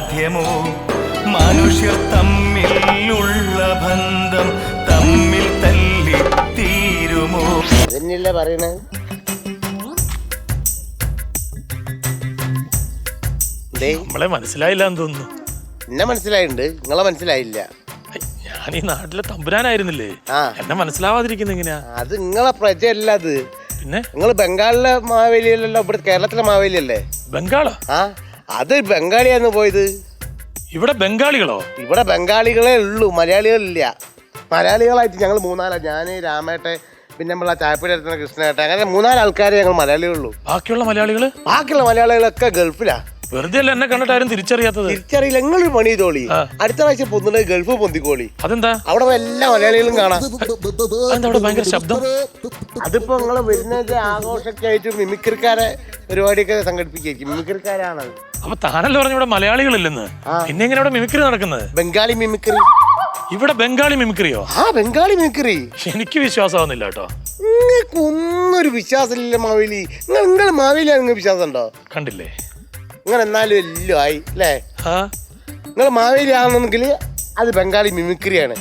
സാധ്യമോ? മനുഷ്യർ തമ്മിലുള്ള ബന്ധം തമ്മിൽ തല്ലി തീരുമോ? അതന്നെയല്ലേ പറയണേ. നമ്മളെ മനസ്സിലായില്ല എന്ന് തോന്നുന്നു. എന്നെ മനസ്സിലായിട്ടുണ്ട്, നിങ്ങളെ മനസ്സിലായില്ല. ഞാൻ ഈ നാട്ടിലെ തമ്പുരാനായിരുന്നില്ലേ, എന്നെ മനസ്സിലാവാതിരിക്കുന്ന എങ്ങനെയാ? അത് നിങ്ങളെ പ്രജയല്ല. അത് പിന്നെ നിങ്ങൾ ബംഗാളിലെ മാവേലിയല്ലല്ലോ, ഇവിടെ കേരളത്തിലെ മാവേലിയല്ലേ? ബംഗാളോ? അത് ബംഗാളിയാന്ന് പോയത്. ഇവിടെ ബംഗാളികളോ? ഇവിടെ ബംഗാളികളെ ഉള്ളൂ, മലയാളികളില്ല. മലയാളികളായിട്ട് ഞങ്ങൾ മൂന്നാലാ, ഞാൻ രാമേട്ടെ, പിന്നെ നമ്മളെ ചായപ്പൂരി അടുത്തുന്ന കൃഷ്ണേട്ടെ, അങ്ങനെ മൂന്നാല് ആൾക്കാരെ ഞങ്ങൾ മലയാളികളുള്ളൂ. ബാക്കിയുള്ള മലയാളികളൊക്കെ ഗൾഫിലാ. വെറുതെ അല്ല എന്നെ കണ്ടിട്ട് ആരും തിരിച്ചറിയാത്തത്. തിരിച്ചറിയില്ല. നിങ്ങളൊരു പണി ചെയ്തോളി, അടുത്ത പ്രാവശ്യം പൊന്നുണ്ട് ഗൾഫ് പൊന്തിക്കോളി. അതെന്താ? അവിടെ എല്ലാ മലയാളികളും കാണാം. അവിടെ ഭയങ്കര ശബ്ദം. അതിപ്പോ നിങ്ങള് വരുന്നത് ആഘോഷമൊക്കെ ആയിട്ട് മിമിക്രിക്കാരെ പരിപാടിയൊക്കെ സംഘടിപ്പിക്കും. മിമിക്രിക്കാരാണത്. അപ്പൊ താനല്ലേ പറഞ്ഞു ഇവിടെ മലയാളികളില്ലെന്ന്, പിന്നെ എങ്ങനെ ഇവിടെ മിമിക്രി നടക്കുന്നത്? ബംഗാളി മിമിക്രി. ഇവിടെ ബംഗാളി മിമിക്രിയോ? ബംഗാളി മിമിക്രി. എനിക്ക് വിശ്വാസമാവുന്നില്ല കേട്ടോ. നിങ്ങൾക്ക് ഒന്നൊരു വിശ്വാസമില്ല മാവേലി. നിങ്ങൾ മാവേലിയാ? നിങ്ങൾക്ക് വിശ്വാസം ഉണ്ടോ? കണ്ടില്ലേ, നിങ്ങൾ എന്നാലും എല്ലാം ആയി അല്ലേ? നിങ്ങൾ മാവേലി ആണെന്നെങ്കിൽ അത് ബംഗാളി മിമിക്രിയാണ്.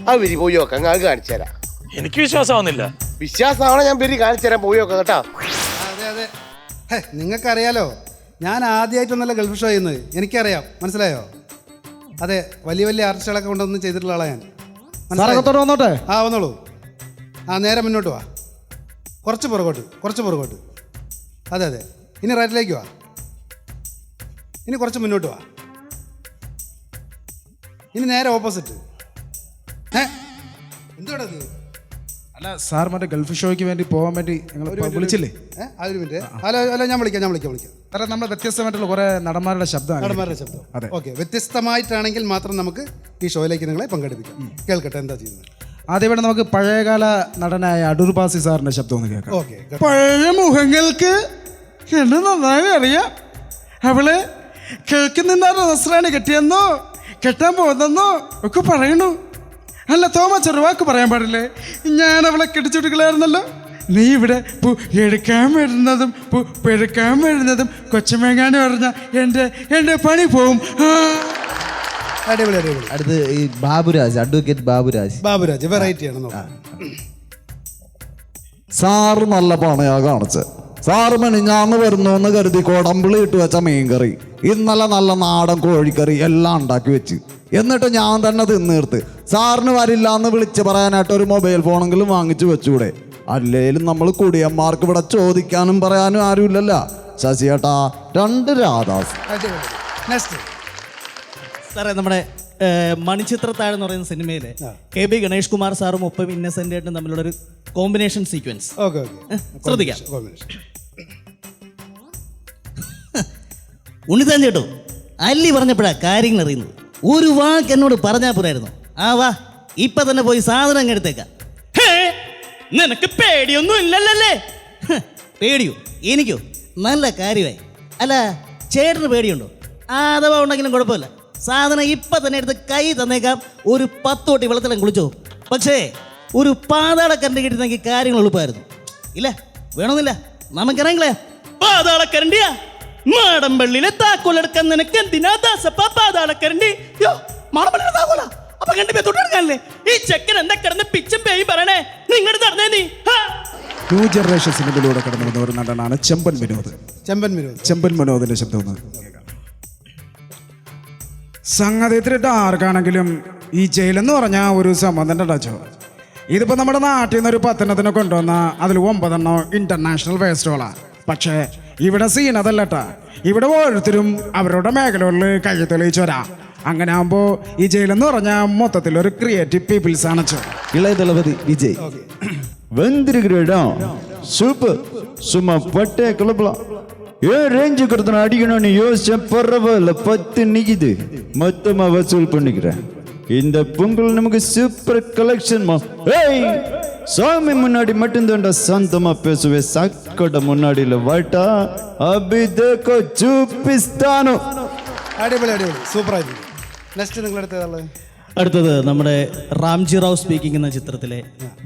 അത് വരി പോയി നോക്കാം, അത് കാണിച്ചു തരാം. എനിക്ക് വിശ്വാസമാവുന്നില്ല. വിശ്വാസമാണോ? ഞാൻ വരി കാണിച്ചു തരാം, പോയി നോക്കാം കേട്ടോ. അതെ അതെ, നിങ്ങൾക്കറിയാലോ, ഞാൻ ആദ്യമായിട്ടൊന്നല്ല ഗൾഫ് ഷോ ചെയ്യുന്നത്. എനിക്കറിയാം, മനസ്സിലായോ? അതെ, വലിയ വലിയ ആർട്ടിസ്റ്റുകളൊക്കെ കൊണ്ടൊന്നും ചെയ്തിട്ടുള്ള ആളാണ് ഞാൻ. വന്നോട്ടെ. വന്നോളൂ. നേരെ മുന്നോട്ട് വാ, കുറച്ച് പുറകോട്ട്. അതെ അതെ, ഇനി റൈറ്റിലേക്ക് വാ, ഇനി കുറച്ച് മുന്നോട്ട് വാ, ഇനി നേരെ ഓപ്പോസിറ്റ്. എന്തുവാ ഇത്? അല്ല സാർ, മറ്റേ ഗൾഫ് ഷോയ്ക്ക് വേണ്ടി പോകാൻ വേണ്ടി വിളിച്ചില്ലേ? ഒരു മിനിറ്റ്. അല്ല, ഞാൻ വിളിക്കാം. സാറേ, നമ്മൾ വ്യത്യസ്തമായിട്ടുള്ള കുറെ നടന്മാരുടെ ശബ്ദം. അതെ, ഓക്കെ. വ്യത്യസ്തമായിട്ടാണെങ്കിൽ മാത്രം നമുക്ക് ഈ ഷോയിലേക്ക് നിങ്ങളെ പങ്കെടുപ്പിക്കാം. കേൾക്കട്ടെ, എന്താ ചെയ്യുന്നത്? ആദ്യം വേണം നമുക്ക് പഴയകാല നടനായ അടൂർ ബാസി സാറിന്റെ ശബ്ദം ഒന്ന് കേൾക്കാം. ഓക്കെ. പഴയ മുഖങ്ങൾക്ക് എന്നെ നന്നായി അറിയാം. അവള് കേൾക്കുന്നിന്നാരോ നസ്രാണി കെട്ടിയെന്നോ കെട്ടാൻ പോകുന്നെന്നോ ഒക്കെ പറയണു. അല്ല തോമ, ചെറുവാക്ക് പറയാൻ പാടില്ലേ? ഞാൻ അവളെ കെട്ടിച്ചുടുക്കളായിരുന്നല്ലോ. നീ ഇവിടെ എടുക്കാൻ വരുന്നതും പെടുക്കാൻ വരുന്നതും കൊച്ചമേങ്ങാനും പറഞ്ഞ എൻ്റെ പണി പോവും. അടിപൊളി. അടുത്ത് ഈ ബാബുരാജ്, അഡ്വക്കേറ്റ് ബാബുരാജ് വെറൈറ്റിയാണ്. സാറ് നല്ല പണയാ കാണിച്ച്. സാറ് മെനിഞ്ഞാന്ന് വരുന്നു എന്ന് കരുതി കൊടമ്പിളി ഇട്ട് വെച്ച മീൻകറി, ഇന്നലെ നല്ല നാടൻ കോഴിക്കറി എല്ലാം ഉണ്ടാക്കി വെച്ച്, എന്നിട്ട് ഞാൻ തന്നെ തിന്നീർത്ത് സാറിന് വരില്ല എന്ന് വിളിച്ച് പറയാനായിട്ട് ഒരു മൊബൈൽ ഫോണെങ്കിലും വാങ്ങിച്ചു വെച്ചൂടെ? അല്ലേലും നമ്മൾ കുടിയന്മാർക്ക് ഇവിടെ ചോദിക്കാനും പറയാനും ആരുമില്ലല്ലോ. ശശിയേട്ടാ, 2 രാധാസ്. സാറേ, നമ്മുടെ മണിച്ചിത്രത്താഴ് എന്ന് പറയുന്ന സിനിമയിലെ KB ഗണേഷ് കുമാർ സാറും ഒപ്പം ഇന്നസെന്റ് ആയിട്ടും തമ്മിലുള്ളൊരു കോമ്പിനേഷൻ സീക്വൻസ് ശ്രദ്ധിക്കാം. ഉണ്ണിത്താൻ ചേട്ടോ, അല്ലി പറഞ്ഞപ്പോഴാ കാര്യങ്ങൾ അറിയുന്നത്. ഒരു വാക്ക് എന്നോട് പറഞ്ഞാൽ പോരായിരുന്നു. വാ, ഇപ്പൊ തന്നെ പോയി സാധനം അങ്ങ് എടുത്തേക്കാം. നിനക്ക് പേടിയൊന്നും ഇല്ലല്ലേ? പേടിയോ? എനിക്കോ? നല്ല കാര്യമായി. അല്ല, ചേട്ടന് പേടിയുണ്ടോ? അഥവാ ഉണ്ടെങ്കിലും കുഴപ്പമില്ല, സാധനം ഇപ്പൊ തന്നെ എടുത്ത് കൈ തന്നേക്കാം. ഒരു 10 തൊട്ടി വെള്ളത്തിലും കുളിച്ചോ. പക്ഷേ ഒരു പാതാളക്കരണ്ടി കിട്ടുന്നെങ്കിൽ കാര്യങ്ങൾ എളുപ്പമായിരുന്നു. ഇല്ല, വേണമെന്നില്ല, നമുക്കിറങ്ങില്ലേ? പാതാളക്കരണ്ടിയാ? മാടമ്പള്ളിയിലെ താക്കോലെടുക്കാൻ നിനക്ക് എന്തിനാ ദാസപ്പ പാതാളക്കരണ്ടി? മാടമ്പള്ളിയിലെ താക്കോല അപ്പൊ കണ്ടി തൊട്ടെടുക്കാനല്ലേ? ഈ ചെക്കൻ എന്താ കിടന്ന് പിച്ചും പേയും പറയണേ? നിങ്ങളുടെ നടന്നേ നീ. ന്യൂ ജനറേഷൻ സിനിമയിലൂടെ കടന്നു വന്ന ഒരു നടനാണ് ചെമ്പൻ വിനോദിന്റെ ശബ്ദം ഒന്ന് കേൾക്കാം. സംഗതിത്തിട്ട് ആർക്കാണെങ്കിലും ഈ ജയിലെന്ന് പറഞ്ഞാൽ ഒരു സംബന്ധം ടച്ചോ. ഇതിപ്പോൾ നമ്മുടെ നാട്ടിൽ നിന്ന് ഒരു 10 കൊണ്ടുവന്ന അതിൽ 9 ഇന്റർനാഷണൽ ഫെസ്റ്റിവലാണ്. പക്ഷേ ഇവിടെ സീൻ അതല്ലട്ടാ. ഇവിടെ ഓരോരുത്തരും അവരുടെ മേഖലകളിൽ കൈ തെളിയിച്ചു വരാം. അങ്ങനെ ആകുമ്പോൾ ഈ ജയിലെന്ന് പറഞ്ഞാൽ മൊത്തത്തിൽ ഒരു ക്രിയേറ്റീവ് പീപ്പിൾസ് ആണ്. ഇളയ ദളപതി വിജയ് வந்துருக்கிறோம். சூப்பர், சும்மா பட்டே கிளப்பலாம். ஏன் ரேஞ்சு கொடுத்தன அடிக்கணும்னு யோசிச்சேன். பரவாயில்ல, 10 நிக்குது, மொத்தமா வசூல் பண்ணிக்கிறேன். இந்த பொங்கல் நமக்கு சூப்பர் கலெக்ஷன்மா. ஏய், சாமி முன்னாடி மட்டும்தான்டா சாந்தமா பேசுவேன். சக்கட முன்னாடியில வாட்டா அபி தேக்கோ ചൂപ്പിസ്ഥാനോ. അടിപൊളി, സൂപ്പറായിട്ട്. നെക്സ്റ്റ് നിങ്ങളെടുത്തത്? അടുത്തത് നമ്മുടെ റാംജി റാവു സ്പീക്കിംഗ് എന്ന ചിത്രത്തിലെ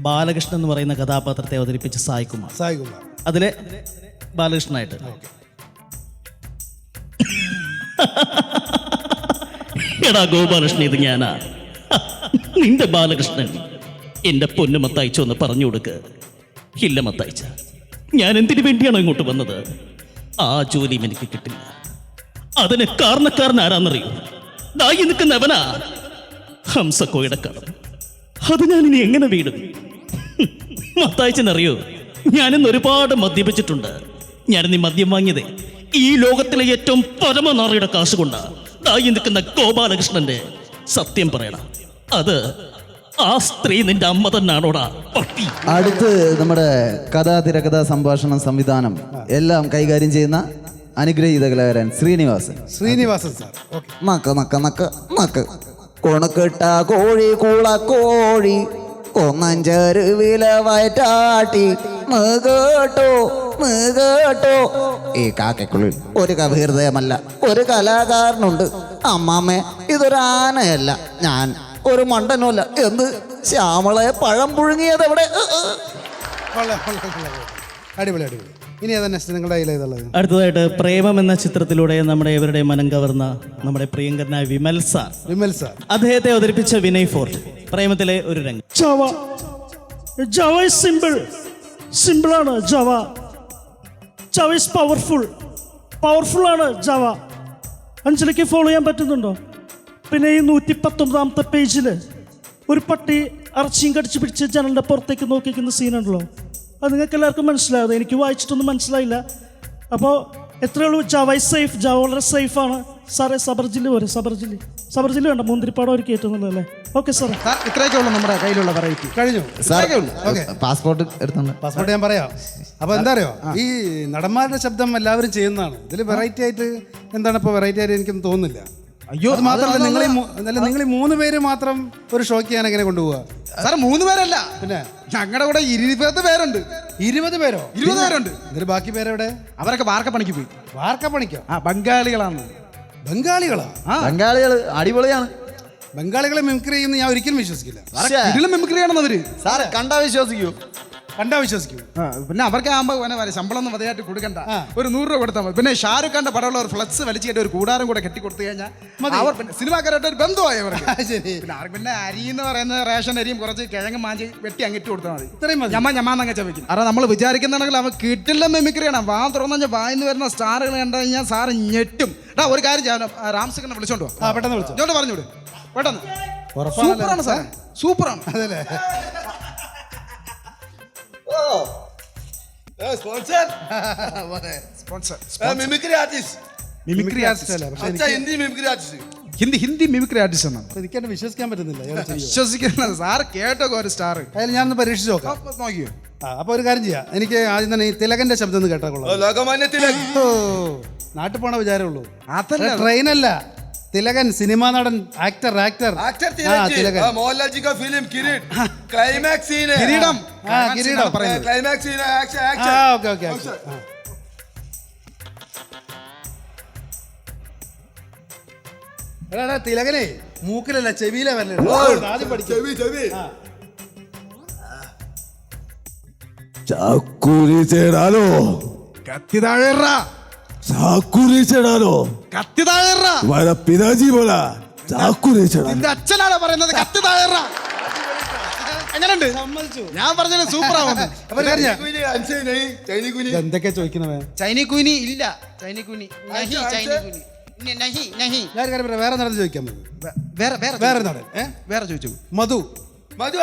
ബാലകൃഷ്ണൻ എന്ന് പറയുന്ന കഥാപാത്രത്തെ അവതരിപ്പിച്ച സായികുമാർ. അതിലെ ബാലകൃഷ്ണനായിട്ട് എടാ ഗോപാലകൃഷ്ണൻ, ഇത് ഞാനാ, നിന്റെ ബാലകൃഷ്ണൻ. എന്റെ പൊന്നു മത്തായിച്ച ഒന്ന് പറഞ്ഞു കൊടുക്ക്. ഇല്ല മത്തായിച്ച, ഞാൻ എന്തിനു വേണ്ടിയാണോ ഇങ്ങോട്ട് വന്നത്? ആ ജോലിയും എനിക്ക് കിട്ടില്ല. അതിന് കാരണക്കാരൻ ആരാന്നറിയോ? ദായി നിൽക്കുന്നവനാ, ഹംസക്കോയുടെ കടം. അത് ഞാൻ ഇനി എങ്ങനെ വീടും? മത്തായിച്ചനറിയോ, ഞാനിന്ന് ഒരുപാട് മദ്യപിച്ചിട്ടുണ്ട്. ഞാനിന്ന് മദ്യം വാങ്ങിയതേ ഈ ലോകത്തിലെ ഏറ്റവും പരമനാറിയുടെ കാശ് കൊണ്ടാ. ദായി നിൽക്കുന്ന ഗോപാലകൃഷ്ണന്റെ. സത്യം പറയണം, അത് ആ സ്ത്രീ നിന്റെ അമ്മ തന്നാണോടാ പട്ടി. അടുത്ത് നമ്മുടെ കഥാ, തിരക്കഥാ, സംഭാഷണം, സംവിധാനം എല്ലാം കൈകാര്യം ചെയ്യുന്ന അനുഗ്രഹീത കലാകാരൻ ശ്രീനിവാസൻ. ശ്രീനിവാസൻ സാർ. ഓക്കെ. നക്ക നക്ക നക്ക നക്ക് കൊണക്കെട്ട കോഴി കൂളക്കോഴി കൊന്നഞ്ചരുവില വയറ്റാട്ടി കേട്ടോ കേട്ടോ. ഈ കാക്കക്കുള്ളിൽ ഒരു കവിഹൃദയമല്ല, ഒരു കലാകാരനുണ്ട്. അമ്മാമ്മേ, ഇതൊരു ആനയല്ല, ഞാൻ ഒരു മണ്ടനുമല്ല. എന്ത് ശ്യാമളെ പഴം പുഴുങ്ങിയത് എവിടെ? അടിപൊളി അടിപൊളി. ഇനി ഏതാ നെക്സ്റ്റ് നിങ്ങളുടെ കയ്യിൽ ഏതുള്ളത്? അടുത്തതായിട്ട് പ്രേമം എന്ന ചിത്രത്തിലൂടെ നമ്മുടെ ഇവരുടെ മനം കവർന്ന നമ്മുടെ പ്രിയങ്കരനായ വിമൽ സാർ. വിമൽ സാർ. അദ്ദേഹത്തെ അവതരിപ്പിച്ച വിനയ് ഫോർട്ട്. പ്രേമത്തിലെ ഒരു രംഗം. Java is simple. സിമ്പിളാണ് Java. Java is powerful. Powerful ആണ് ജവ. അഞ്ജലിക്ക് ഫോളോ ചെയ്യാൻ പറ്റുന്നുണ്ടോ? പിന്നെ ഈ 119 പേജിൽ ഒരു പട്ടി ഇറച്ചിയും കടിച്ചു പിടിച്ച് ജനലിൻ്റെ പുറത്തേക്ക് നോക്കിക്കുന്ന സീനുണ്ടല്ലോ, അത് നിങ്ങൾക്ക് എല്ലാവർക്കും മനസ്സിലായത്. എനിക്ക് വായിച്ചിട്ടൊന്നും മനസ്സിലായില്ല. അപ്പോൾ എത്രയേ ഉള്ളൂ, ജവ ഇസ് സേഫ്. ജവ വളരെ സേഫാണ് സാറേ. സബർജില്ലി പോരെ? സബർജില്ലി വേണ്ട, മുന്തിരിപ്പാടം ഒരു കയറ്റുന്നല്ലേ? ഓക്കെ സാറേ. ഇത്രയൊക്കെ ഉള്ളൂ നമ്മുടെ കയ്യിലുള്ള വെറൈറ്റി. കഴിഞ്ഞു. പാസ്പോർട്ട് എടുത്തോണ്ട്. പാസ്പോർട്ട് ഞാൻ പറയാം. അപ്പോൾ എന്താ അറിയോ, ഈ നടന്മാരുടെ ശബ്ദം എല്ലാവരും ചെയ്യുന്നതാണ്. ഇതിൽ വെറൈറ്റി ആയിട്ട് എന്താണ് ഇപ്പോൾ വെറൈറ്റി ആയിട്ട് എനിക്കൊന്നും തോന്നുന്നില്ല. അയ്യോ, അത് മാത്രമല്ല, നിങ്ങൾ ഈ 3 പേര് മാത്രം ഒരു ഷോയ്ക്ക് ഞാൻ എങ്ങനെ കൊണ്ടുപോവാ? സാർ 3 പേരല്ല, പിന്നെ ഞങ്ങളുടെ കൂടെ 20 പേരുണ്ട്. 20 പേരോ? 20 പേരുണ്ട്. ഇതിൽ ബാക്കി പേരെവിടെ? അവരൊക്കെ വാർക്കപ്പണിക്ക് പോയി. വാർക്കപ്പണിക്കോ? ബംഗാളികളാണ്. ബംഗാളികളാ? ബംഗാളികള് അടിപൊളിയാണ്. ബംഗാളികളെ മിമിക്രി ചെയ്യുന്ന ഞാൻ ഒരിക്കലും വിശ്വസിക്കില്ല. ഇതിലും മിമിക്രി ചെയ്യണമെന്നവര് സാറ് കണ്ടാ വിശ്വസിക്കൂ. കണ്ടാ വിശ്വസിക്കൂ. പിന്നെ അവർക്ക് ആകുമ്പോൾ ശമ്പളം ഒന്നും മതിയായിട്ട് കൊടുക്കണ്ട, ഒരു 100 രൂപ കൊടുത്താൽ മതി. പിന്നെ ഷാരൂഖ് ഖാന്റെ പടമുള്ള ഒരു ഫ്ലക്സ് വലിച്ചു കെട്ടി ഒരു കൂടാരം കൂടെ കെട്ടി കൊടുത്തു കഴിഞ്ഞാൽ അവർ പിന്നെ സിനിമാക്കാരായിട്ട് ഒരു ബന്ധമായി അവർക്ക്. ശരി. പിന്നെ അവർക്ക് പിന്നെ അരി എന്ന് പറയുന്ന റേഷൻ അരിയും കുറച്ച് കിഴങ്ങ് മാഞ്ചി വെട്ടി അങ്ങിട്ട് കൊടുത്താൽ മതി. ഇത്രയും മതി. ഞമ്മന്നങ്ങ ചവയ്ക്കും. കാരണം നമ്മൾ വിചാരിക്കുന്നുണ്ടെങ്കിൽ അവൻ കിട്ടില്ല മിമിക്രി ചെയ്യണം. വാ തുറന്നു വായിന്ന് വരുന്ന സ്റ്റാറുകൾ കണ്ടു കഴിഞ്ഞാൽ സാറ് ഞെട്ടും. ഒരു കാര്യം ചെയ്യാൻ രാംസിനെ വിളിച്ചോണ്ട് പോ. പെട്ടെന്ന് വിളിച്ചു. ഇങ്ങോട്ട് പറഞ്ഞോട് പെട്ടെന്ന്. സൂപ്പറാണ് സാറേ, സൂപ്പറാണ്. അതല്ലേ? മിമിക്രി ആർട്ടിസ്റ്റ് അല്ല, പക്ഷേ ഹിന്ദി മിമിക്രി ആർട്ടിസ്റ്റ് ആണ്. എനിക്ക് എന്നെ വിശ്വസിക്കാൻ പറ്റുന്നില്ല. വിശ്വസിക്കുന്നത് സാറ് കേട്ടോ ഒരു സ്റ്റാർ. അതിൽ ഞാനൊന്ന് പരീക്ഷിച്ച് നോക്കാം. നോക്കിയോ? അപ്പോൾ ഒരു കാര്യം ചെയ്യാം, എനിക്ക് ആദ്യം തന്നെ ഈ തിലകന്റെ ശബ്ദം ഒന്ന് കേട്ടാ കൊള്ളാം. നാട്ടിൽ പോണ വിചാരമുള്ളൂ. ട്രെയിനല്ല, തിലകൻ സിനിമാ നടൻ, ആക്ടർ. തിലകൻ മോഹൻലാൽ ജി का फिल्म किरीट क्लाइमैक्स सीन है. കിരീടം. കിരീടം. क्लाइमैक्स सीन है. Action okay. എടാ തിലകനെ മൂക്കിലല്ല ചെവിയിലെ വരല്ലേ? ആദ്യം പഠിക്കും. ചെവി ചാക്കുരി ചേടാലോ, കത്തി താഴേറ, ചാക്കുരി ചേടാലോ, കത്തി താഴേറ. വര പിതാജി പോല ചാക്കുരി ചേടാ. നിന്റെ അച്ഛനാണ് പറയുന്നത് കത്തി താഴേറ. എങ്ങനെയുണ്ട്? ഞാൻ പറഞ്ഞത് സൂപ്പറാവുന്നു. എന്തൊക്കെ ചോദിക്കുന്നവേ? ചൈനീ കുനി ഇല്ല. ചൈനീ കുനി ഞാൻ കാര്യം പറയാം, വേറെ നടൻ ചോദിക്കാൻ മതി. വേറെ നടൻ വേറെ ചോദിച്ചു. മധു.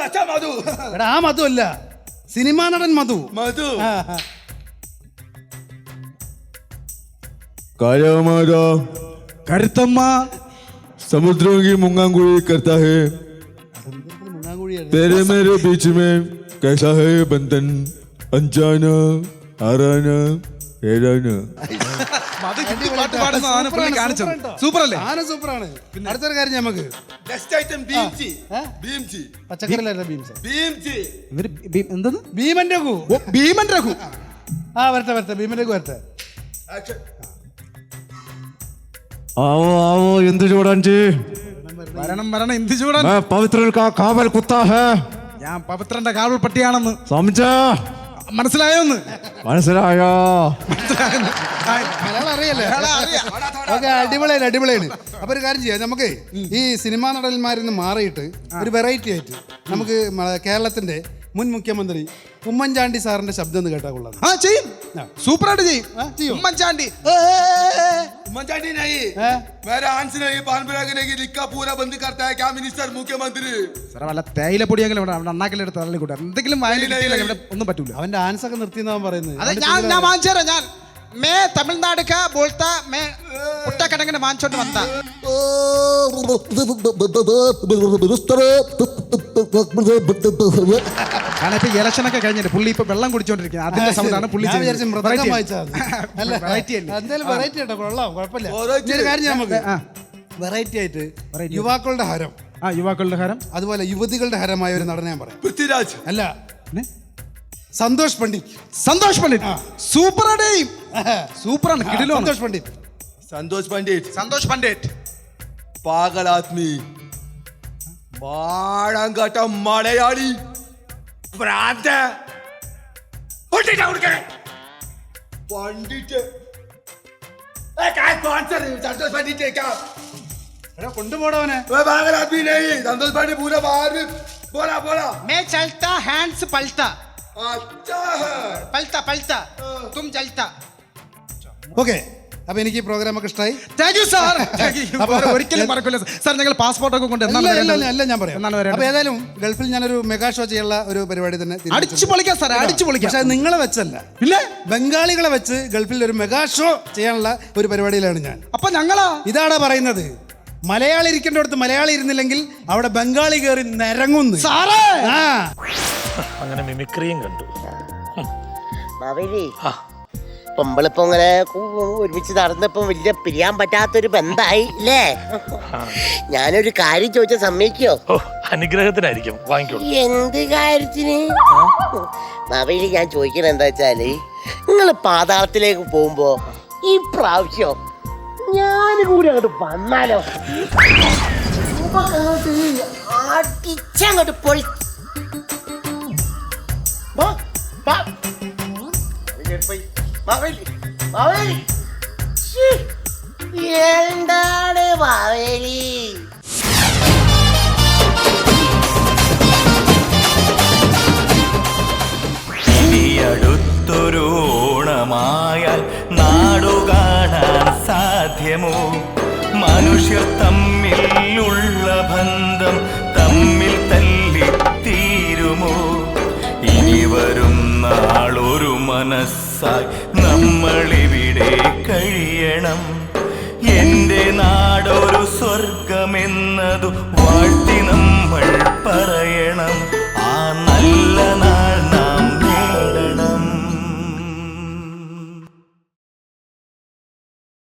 अच्छा मधु. എടാ ആ മധു അല്ല, സിനിമാ നടൻ മധു. काया കരുത്തമ്മ समुद्रों की मुंगांगुड़ी करता है, तेरे मेरे बीच में कैसा है बंधन, अनजाना आराना ഏഴാണ്. പാട്ട് പാടുന്നതാണ് പുള്ളി കാണിച്ചത്. സൂപ്പർ അല്ലേ? സൂപ്പറാണ്. അടുത്തൊരു കാര്യം നമുക്ക് പച്ചക്കറിയിലല്ല എന്തെന്ന്? ഭീമൻ രഘു. ഭീമൻ രഘു. വരട്ടെ ഭീമൻ രഘു വരട്ടെ. आओ आओ എന്ത് ചൂടാഞ്ചി? വരണം എന്ത് ചൂടാൻ? പവിത്രൻ കാ കാവൽ കുത്താ ഹേ. ഞാൻ പവിത്രന്റെ കാവൽ പട്ടിയാണെന്ന് സമझा? മനസ്സിലായോന്ന്? മനസ്സിലായോ? മലയാളം അറിയല്ലേ? ഓക്കെ, അടിപൊളിയാണ്, അടിപൊളിയാണ്. അപ്പൊ ഒരു കാര്യം ചെയ്യാം, നമുക്ക് ഈ സിനിമാ നടന്മാരിൽ നിന്ന് മാറിയിട്ട് ഒരു വെറൈറ്റി ആയിട്ട് നമുക്ക് കേരളത്തിന്റെ മുൻ മുഖ്യമന്ത്രി ഉമ്മൻചാണ്ടി സാറിന്റെ ശബ്ദം ഒന്ന് കേട്ടാ കൊള്ളാം. ആ ചെയ്യും, സൂപ്പറായിട്ട് ചെയ്യും. ഉമ്മൻചാണ്ടി उम्मनचाटी नहीं, मेरा आंसर नहीं, पानपुर की लिखा पूरा बंद करता है क्या मिनिस्टर मुख्यमंत्री? സാറേ വല്ല തേയില പൊടിയെങ്കിലും അണ്ണാക്കിലെടുത്ത് തള്ളിക്കൂട്ടെ, എന്തെങ്കിലും ഒന്നും പറ്റൂല. അവന്റെ ആൻസ് ഒക്കെ നിർത്തിയെന്നാ പറയുന്നത്. അതെ ഞാൻ വാങ്ങിച്ചു തരാം. ഞാൻ മേ തമിഴ്നാട് കാ ബോൾത്ത മേ മുട്ടക്കടങ്ങനെ വാങ്ങിച്ചോണ്ട് വന്ന കാരണം ഇപ്പൊ ഇലക്ഷൻ ഒക്കെ കഴിഞ്ഞിട്ട് പുള്ളി ഇപ്പൊ വെള്ളം കുടിച്ചോണ്ടിരിക്കുന്നത്, അതിന്റെ സൗണ്ടാണ് പുള്ളി. വെറൈറ്റി ആയിട്ട് യുവാക്കളുടെ ഹരം, യുവാക്കളുടെ ഹരം, അതുപോലെ യുവതികളുടെ ഹരമായ ഒരു നടനെ ഞാൻ പറയാം. പൃഥ്വിരാജ് അല്ല, സന്തോഷ് പണ്ഡിറ്റ്. സന്തോഷ് പണ്ഡിറ്റ് സൂപ്പറാണ്, സൂപ്പറാണ്, കിടിലോ. സന്തോഷ് പണ്ഡിറ്റ്, संतोष पंडित पागल आदमी, माड़ंगट मलयाली भ्रांत पंडित संतोष पंडित क्या കൊണ്ടുപോടവനെ. पागल आदमी नहीं, संतोष पंडित पूरा बाहर में बोला बोला मैं चलता हैंड्स पलता अच्छा है पलता पलता तुम चलता. ഓക്കെ, അപ്പൊ എനിക്ക് ഈ പ്രോഗ്രാം ഒക്കെ ഇഷ്ടമായി. Thank you sir. ഒരിക്കലും മറക്കില്ല സാർ. ഞങ്ങൾ പാസ്പോർട്ടൊക്കെ കൊണ്ട് അല്ല ഞാൻ പറയാം. അപ്പൊ ഏതായാലും ഗൾഫിൽ ഞാനൊരു മെഗാ ഷോ ചെയ്യാനുള്ള ഒരു പരിപാടി തന്നെ അടിച്ചു പൊളിക്കാം സാർ, അടിച്ചു പൊളിക്കാം. പക്ഷെ നിങ്ങളെ വെച്ചല്ല, ഇല്ല, ബംഗാളികളെ വെച്ച് ഗൾഫിൽ ഒരു മെഗാ ഷോ ചെയ്യാനുള്ള ഒരു പരിപാടിയിലാണ് ഞാൻ. അപ്പൊ ഞങ്ങളാ ഇതാണ് പറയുന്നത്, മലയാളി ഇരിക്കേണ്ടടുത്ത് മലയാളി ഇരുന്നില്ലെങ്കിൽ അവിടെ ബംഗാളി കയറി നിരങ്ങുന്നു സാറേ. അങ്ങനെ മിമിക്രിയും കണ്ടു. നമ്മളിപ്പോ ഇങ്ങനെ ഒരുമിച്ച് നടന്നപ്പോ വലിയ പിരിയാൻ പറ്റാത്തൊരു ബന്ധായി അല്ലേ? ഞാനൊരു കാര്യം ചോദിച്ച സമ്മതിക്കോ? അനുഗ്രഹത്തിനായിരിക്കും, വാങ്ങിക്കോളൂ. എന്ത് കാര്യത്തിന്? നവയില് ഞാൻ ചോദിക്കണ എന്താ വെച്ചാല്, നിങ്ങൾ പാതാളത്തിലേക്ക് പോകുമ്പോ ഈ പ്രാവശ്യം ഞാൻ കൂടി അങ്ങോട്ട് വന്നാലോ? അടിച്ചങ്ങോട്ട് പൊളി എന്താണ് മാവേലി? അടുത്തൊരു ഓണമായാൽ നാടു കാണാൻ സാധ്യമോ? മനുഷ്യർ തമ്മിലുള്ള ബന്ധം തമ്മിൽ തല്ലിത്തീരുമോ? ഇനി വരും നാളൊരു മനസ്സായി നമ്മളിവിടെ കഴിയണം. എന്റെ നാടൊരു സ്വർഗമെന്നതു